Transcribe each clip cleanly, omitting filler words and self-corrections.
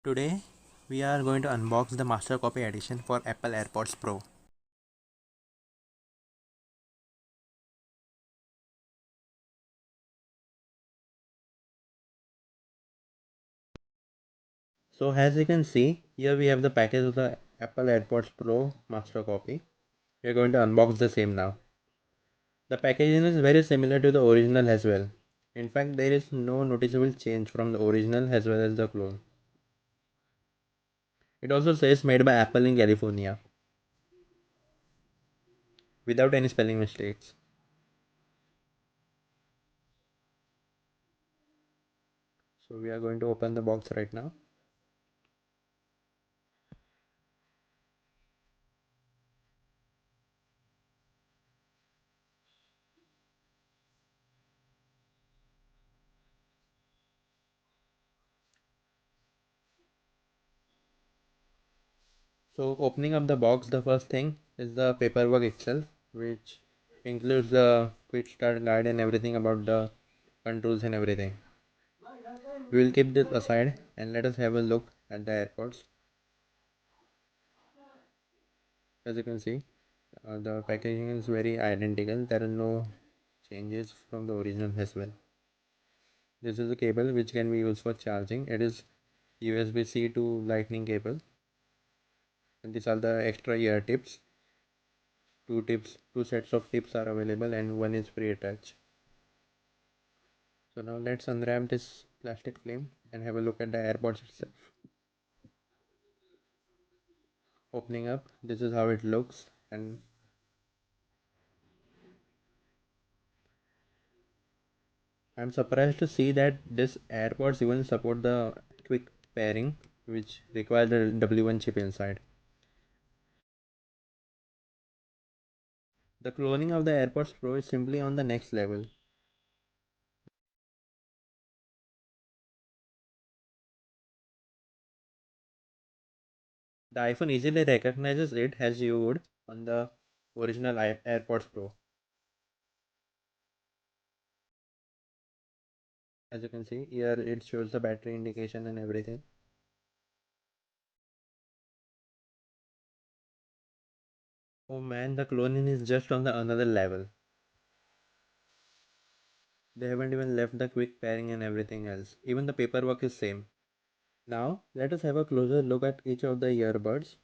Today we are going to unbox the Mastercopy edition for Apple Airpods Pro. So as you can see, here we have the package of the Apple Airpods Pro Mastercopy. We are going to unbox the same now. The packaging is very similar to the original as well. In fact, there is no noticeable change from the original as well as the clone. It also says made by Apple in California without any spelling mistakes. So we are going to open the box right now. So opening up the box, the first thing is the paperwork itself, which includes the quick start guide and everything about the controls and everything. We will keep this aside and let us have a look at the AirPods. As you can see, the packaging is very identical. There are no changes from the original as well. This is a cable which can be used for charging. It is USB-C to Lightning cable. And these are the extra ear tips. Two sets of tips are available and one is pre-attached. So now let's unwrap this plastic film and have a look at the AirPods itself. Opening up, this is how it looks, and I'm surprised to see that this AirPods even support the quick pairing, which requires the W1 chip inside. The cloning of the AirPods Pro is simply on the next level. The iPhone easily recognizes it as you would on the original AirPods Pro. As you can see here, it shows the battery indication and everything. Oh man, the cloning is just on the another level. They haven't even left the quick pairing and everything else. Even the paperwork is same. Now let us have a closer look at each of the earbuds.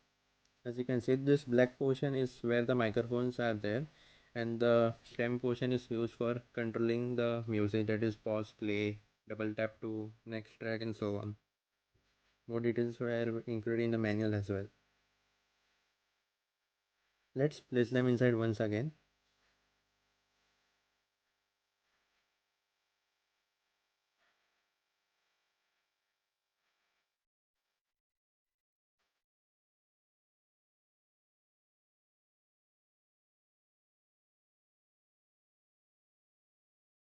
As you can see, this black portion is where the microphones are there, and the stem portion is used for controlling the music, that is pause, play, double tap to next track and so on. More details were included in the manual as well. Let's place them inside once again.